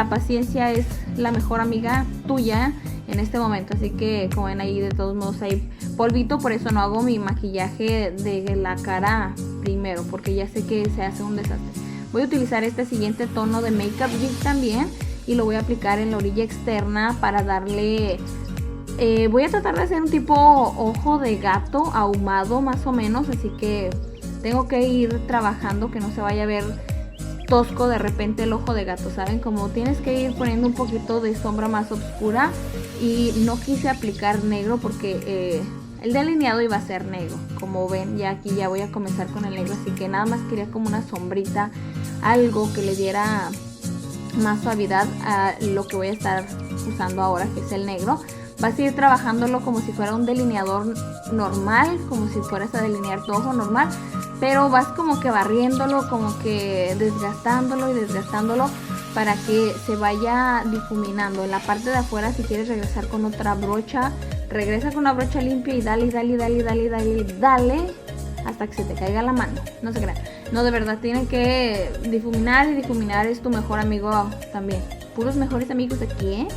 la paciencia es la mejor amiga tuya en este momento. Así que como ven ahí, de todos modos hay polvito, por eso no hago mi maquillaje de la cara primero, porque ya sé que se hace un desastre. Voy a utilizar este siguiente tono de Makeup Geek también y lo voy a aplicar en la orilla externa para darle... voy a tratar de hacer un tipo ojo de gato ahumado más o menos, así que tengo que ir trabajando que no se vaya a ver tosco de repente el ojo de gato, ¿saben? Como tienes que ir poniendo un poquito de sombra más oscura, y no quise aplicar negro porque el delineado iba a ser negro. Como ven, ya aquí ya voy a comenzar con el negro, así que nada más quería como una sombrita, algo que le diera más suavidad a lo que voy a estar usando ahora, que es el negro. Vas a ir trabajándolo como si fuera un delineador normal, como si fueras a delinear tu ojo normal, pero vas como que barriéndolo, como que desgastándolo y desgastándolo para que se vaya difuminando. En la parte de afuera, si quieres regresar con otra brocha, regresa con una brocha limpia y dale, dale, dale, dale, dale, dale hasta que se te caiga la mano. No se crean, no, de verdad tienen que difuminar, y difuminar es tu mejor amigo también. Puros mejores amigos aquí, ¿eh?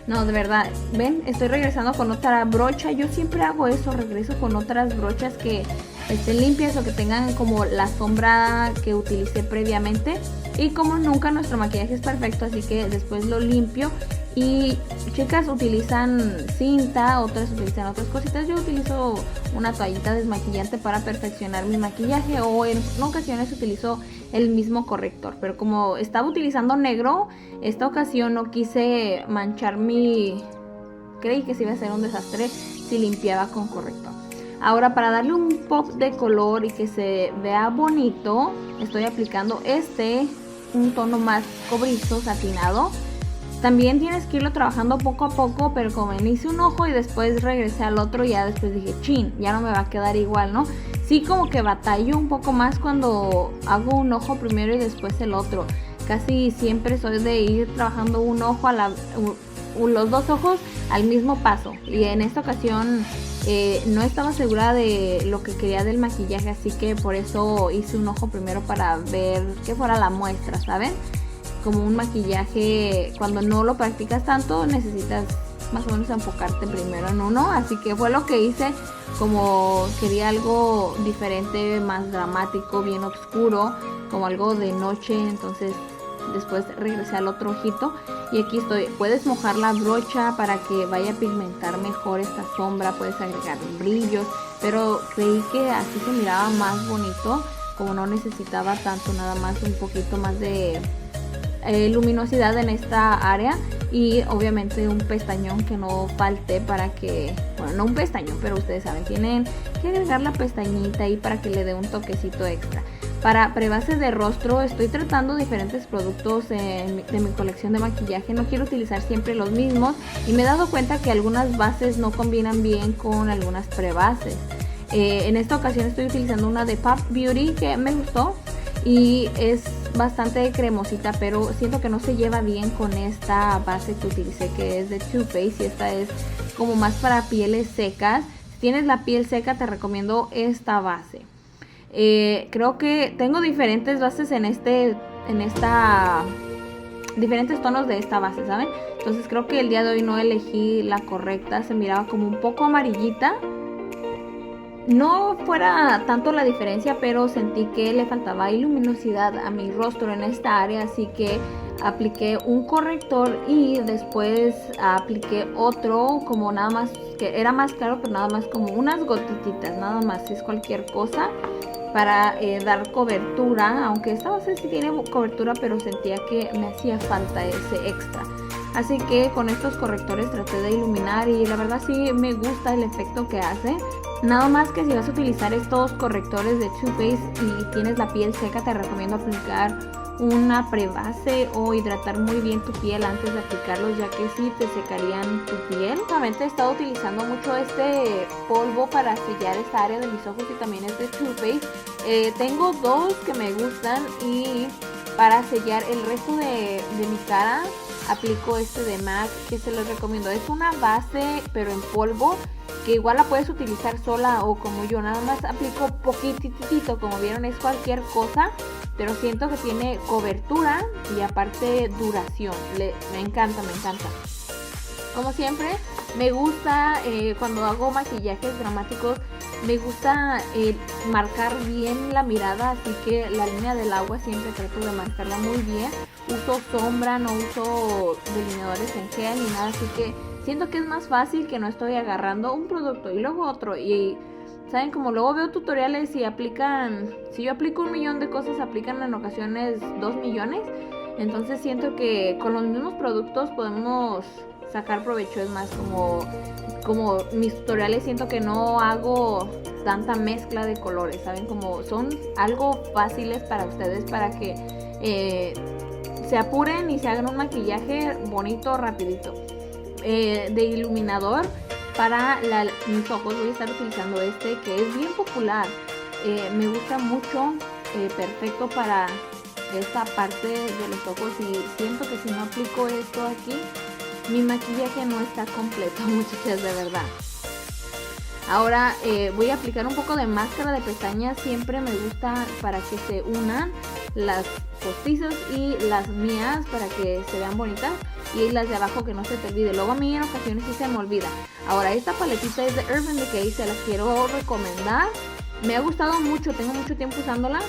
No, de verdad, ven, estoy regresando con otra brocha. Yo siempre hago eso, regreso con otras brochas que estén limpias o que tengan como la sombra que utilicé previamente. Y como nunca nuestro maquillaje es perfecto, así que después lo limpio. Y chicas utilizan cinta, otras utilizan otras cositas. Yo utilizo una toallita desmaquillante para perfeccionar mi maquillaje, o en ocasiones utilizo el mismo corrector. Pero como estaba utilizando negro, esta ocasión no quise manchar mi... Creí que se iba a ser un desastre si limpiaba con corrector. Ahora, para darle un pop de color y que se vea bonito, estoy aplicando un tono más cobrizo, satinado. También tienes que irlo trabajando poco a poco, pero como me hice un ojo y después regresé al otro, ya después dije, chin, ya no me va a quedar igual, ¿no? Sí, como que batallo un poco más cuando hago un ojo primero y después el otro. Casi siempre soy de ir trabajando un ojo los dos ojos al mismo paso. Y en esta ocasión no estaba segura de lo que quería del maquillaje, así que por eso hice un ojo primero para ver que fuera la muestra, ¿saben? Como un maquillaje, cuando no lo practicas tanto, necesitas más o menos enfocarte primero en uno. Así que fue lo que hice, como quería algo diferente, más dramático, bien oscuro, como algo de noche. Entonces después regresé al otro ojito y aquí estoy. Puedes mojar la brocha para que vaya a pigmentar mejor esta sombra, puedes agregar brillos, pero creí que así se miraba más bonito, como no necesitaba tanto, nada más un poquito más de luminosidad en esta área. Y obviamente un pestañón que no falte para que, bueno, no un pestañón, pero ustedes saben, tienen que agregar la pestañita ahí para que le dé un toquecito extra. Para prebase de rostro estoy tratando diferentes productos de mi colección de maquillaje. No quiero utilizar siempre los mismos y me he dado cuenta que algunas bases no combinan bien con algunas prebases. En esta ocasión estoy utilizando una de Pop Beauty que me gustó y es bastante cremosita, pero siento que no se lleva bien con esta base que utilicé, que es de Too Faced, y esta es como más para pieles secas. Si tienes la piel seca, te recomiendo esta base. Creo que tengo diferentes bases diferentes tonos de esta base, ¿saben? Entonces creo que el día de hoy no elegí la correcta, se miraba como un poco amarillita. No fuera tanto la diferencia, pero sentí que le faltaba luminosidad a mi rostro en esta área, así que apliqué un corrector y después apliqué otro, como nada más, que era más claro, pero nada más como unas gotitas, nada más, es cualquier cosa para dar cobertura, aunque esta base sí tiene cobertura, pero sentía que me hacía falta ese extra. Así que con estos correctores traté de iluminar y la verdad sí me gusta el efecto que hace. Nada más que si vas a utilizar estos correctores de Too Faced y tienes la piel seca, te recomiendo aplicar una prebase o hidratar muy bien tu piel antes de aplicarlos, ya que sí te secarían tu piel. Últimamente he estado utilizando mucho este polvo para sellar esta área de mis ojos y también es de Too Faced. Tengo dos que me gustan y para sellar el resto de mi cara aplico este de MAC, que se los recomiendo. Es una base pero en polvo, que igual la puedes utilizar sola o como yo, nada más aplico poquitito, como vieron es cualquier cosa, pero siento que tiene cobertura y aparte duración. Me encanta, me encanta. Como siempre, me gusta cuando hago maquillajes dramáticos, me gusta marcar bien la mirada, así que la línea del agua siempre trato de marcarla muy bien. Uso sombra, no uso delineadores en gel ni nada, así que siento que es más fácil, que no estoy agarrando un producto y luego otro. Y saben, como luego veo tutoriales y aplican, si yo aplico 1,000,000 de cosas, aplican en ocasiones 2 millones. Entonces siento que con los mismos productos podemos sacar provecho. Es más, como mis tutoriales siento que no hago tanta mezcla de colores, saben, como son algo fáciles para ustedes, para que se apuren y se hagan un maquillaje bonito rapidito. De iluminador para mis ojos voy a estar utilizando este, que es bien popular. Me gusta mucho, perfecto para esta parte de los ojos, y siento que si no aplico esto aquí, mi maquillaje no está completo, muchachas, de verdad. Ahora voy a aplicar un poco de máscara de pestañas. Siempre me gusta para que se unan las postizas y las mías, para que se vean bonitas, y las de abajo que no se te olvide. Luego a mí en ocasiones sí se me olvida. Ahora esta paletita es de Urban Decay, se las quiero recomendar. Me ha gustado mucho, tengo mucho tiempo usándola.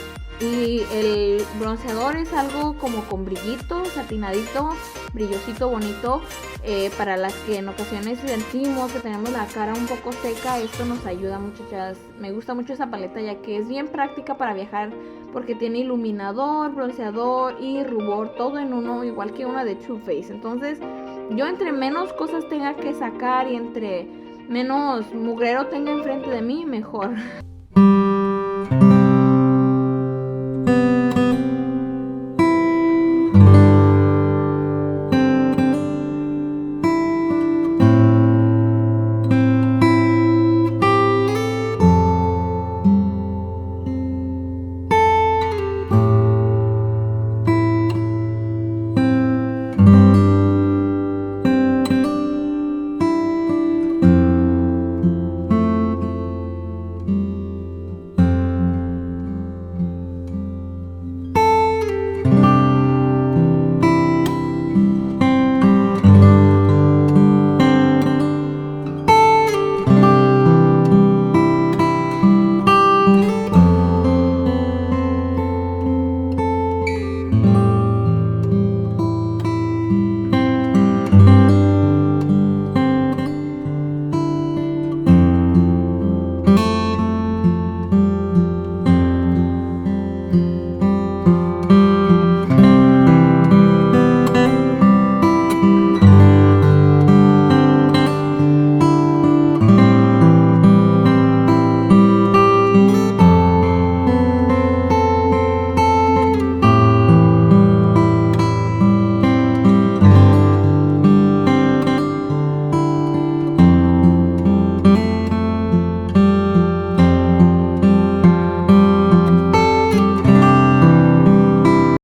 Y el bronceador es algo como con brillito, satinadito, brillosito, bonito. Para las que en ocasiones sentimos que tenemos la cara un poco seca, esto nos ayuda, muchachas. Me gusta mucho esa paleta, ya que es bien práctica para viajar, porque tiene iluminador, bronceador y rubor, todo en uno, igual que una de Too Faced. Entonces yo, entre menos cosas tenga que sacar y entre menos mugrero tenga enfrente de mí, mejor.